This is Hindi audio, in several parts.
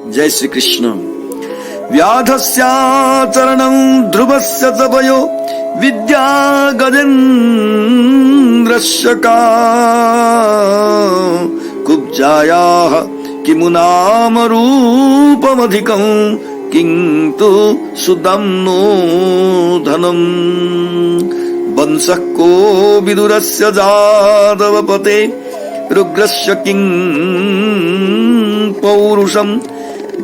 जय श्री कृष्ण। व्याधस्याचरणं ध्रुवस्य तपयो विद्या गजेन्द्रस्य का कुब्जायाः किमुनाम रूपमधिकं किन्तु सुदं नो धनम् वंशः को विदुरस्य जादवपते रुग्रस्य किं पौरुषम्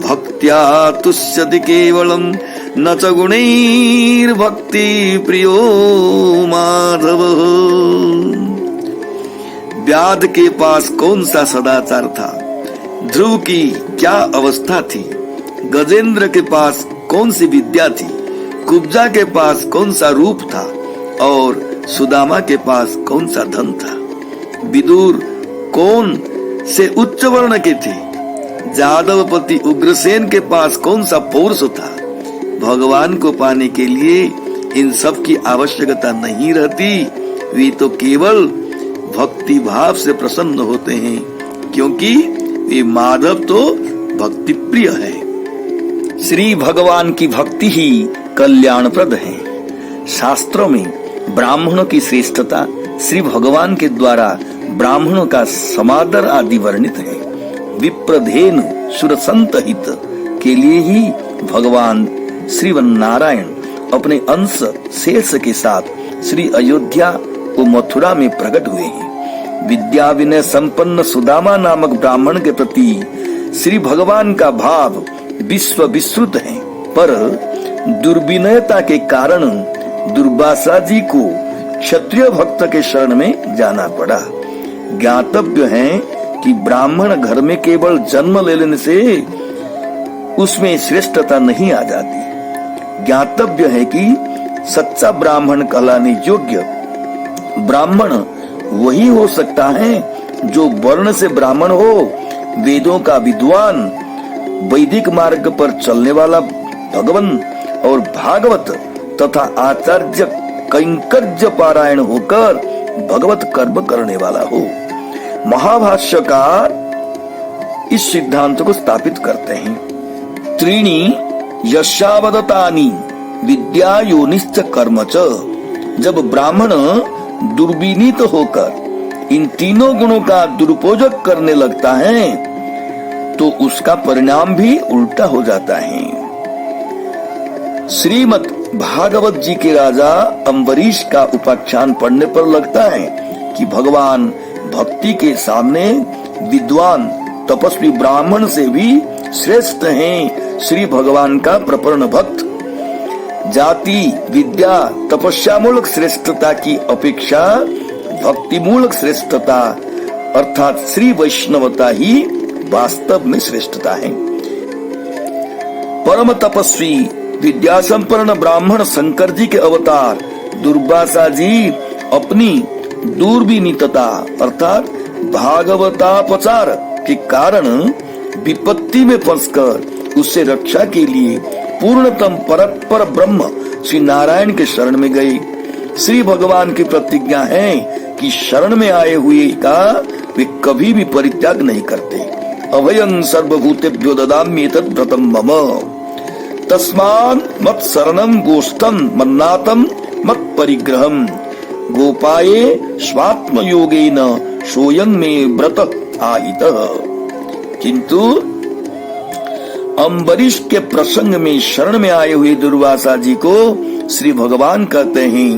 भक्त्या तुष्यति केवलम् न च गुणैर्भक्ति प्रियो माधव। व्याध के पास कौन सा सदाचार था, ध्रुव की क्या अवस्था थी, गजेंद्र के पास कौन सी विद्या थी, कुब्जा के पास कौन सा रूप था और सुदामा के पास कौन सा धन था। विदुर कौन से उच्च वर्ण के थे, जादवपति उग्रसेन के पास कौन सा पौरुष था। भगवान को पाने के लिए इन सब की आवश्यकता नहीं रहती, वे तो केवल भक्ति भाव से प्रसन्न होते हैं, क्योंकि वे माधव तो भक्ति प्रिय है। श्री भगवान की भक्ति ही कल्याणप्रद है। शास्त्रों में ब्राह्मणों की श्रेष्ठता, श्री भगवान के द्वारा ब्राह्मणों का समादर आदि वर्णित है। विप्रधेनु सुरसंत हित के लिए ही भगवान श्री नारायण अपने अंश शेष के साथ श्री अयोध्या व मथुरा में प्रकट हुए हैं। विद्या विनय संपन्न सुदामा नामक ब्राह्मण के प्रति श्री भगवान का भाव विश्व विश्रुत है, पर दुर्विनयता के कारण दुर्वासा जी को क्षत्रिय भक्त के शरण में जाना पड़ा। ज्ञातव्य है कि ब्राह्मण घर में केवल जन्म ले लेने से उसमें श्रेष्ठता नहीं आ जाती। ज्ञातव्य है कि सच्चा ब्राह्मण कहलाने योग्य ब्राह्मण वही हो सकता है जो वर्ण से ब्राह्मण हो, वेदों का विद्वान, वैदिक मार्ग पर चलने वाला भगवान और भागवत तथा आचार्य कैंकर्य पारायण होकर भगवत कर्म करने वाला हो। महाभाष्यकार इस सिद्धांत को स्थापित करते हैं। त्रीणी यशावदतानि विद्या योनिश्च कर्म च। जब ब्राह्मण दुर्विनीत होकर इन तीनों गुणों का दुरुपयोग करने लगता है तो उसका परिणाम भी उल्टा हो जाता है। श्रीमद् भागवत जी के राजा अम्बरीश का उपाख्यान पढ़ने पर लगता है कि भगवान भक्ति के सामने विद्वान तपस्वी ब्राह्मण से भी श्रेष्ठ हैं। श्री भगवान का प्रपन्न भक्त जाति विद्या तपस्या मूलक श्रेष्ठता की अपेक्षा भक्ति मूलक श्रेष्ठता अर्थात श्री वैष्णवता ही वास्तव में श्रेष्ठता है। परम तपस्वी विद्या संपन्न ब्राह्मण शंकर जी के अवतार दुर्वासा जी अपनी दुर्विनीतता अर्थात भागवतापचार के कारण विपत्ति में फंसकर उससे रक्षा के लिए पूर्णतम पर ब्रह्म श्री नारायण के शरण में गए। श्री भगवान की प्रतिज्ञा है कि शरण में आए हुए का वे कभी भी परित्याग नहीं करते। अभयं सर्वभूतेभ्यो ददाम्येतत् व्रतं मम तस्मान् मत् शरणं गोष्ठं मन्नातं मत् परिग्रहं गोपाये स्वात्म योगेन सोयं मे व्रत आहितः। किंतु अम्बरीश के प्रसंग में शरण में आए हुए दुर्वासा जी को श्री भगवान कहते हैं,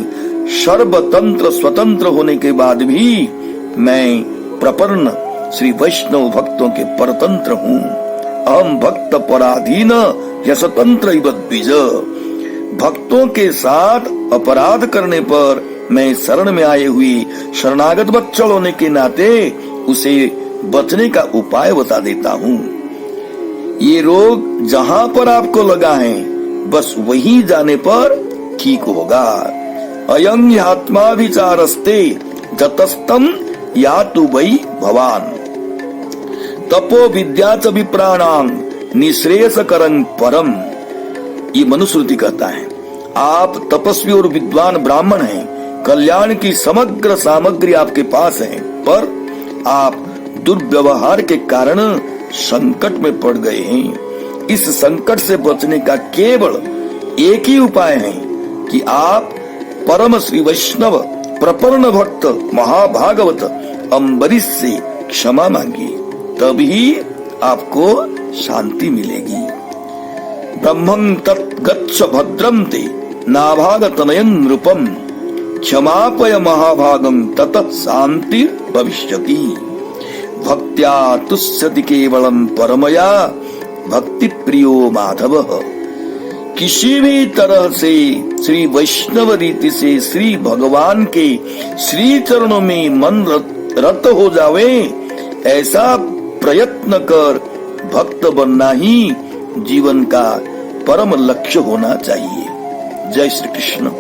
सर्वतंत्र स्वतंत्र होने के बाद भी मैं प्रपन्न श्री वैष्णव भक्तों के परतंत्र हूँ। अहम भक्त पराधीन यशतंत्र द्विज। भक्तों के साथ अपराध करने पर मैं शरण में आए हुए शरणागत बच्चल होने के नाते उसे बचने का उपाय बता देता हूँ। ये रोग जहाँ पर आपको लगा है बस वहीं जाने पर ठीक होगा। अयं ह्यात्मा विचारस्ते जतस्तम यातु वै भवान तपो विद्या च विप्राणां निःश्रेयसकरं परम। ये मनुस्मृति कहता है, आप तपस्वी और विद्वान ब्राह्मण हैं, कल्याण की समग्र सामग्री आपके पास है, पर आप दुर्व्यवहार के कारण संकट में पड़ गए हैं। इस संकट से बचने का केवल एक ही उपाय है कि आप परम श्री वैष्णव प्रपन्न भक्त महाभागवत अम्बरीश से क्षमा मांगिए, तभी आपको शांति मिलेगी। ब्रह्मं तत् गच्छ भद्रं ते नाभागतनयं नृपम क्षमापय महाभागं ततः शांति भविष्यति। भक्त्या तुष्यति केवलम परमया भक्ति प्रियो माधव। किसी भी तरह से श्री वैष्णव रीति से श्री भगवान के श्री चरणों में मन रत हो जावे, ऐसा प्रयत्न कर भक्त बनना ही जीवन का परम लक्ष्य होना चाहिए। जय श्री कृष्ण।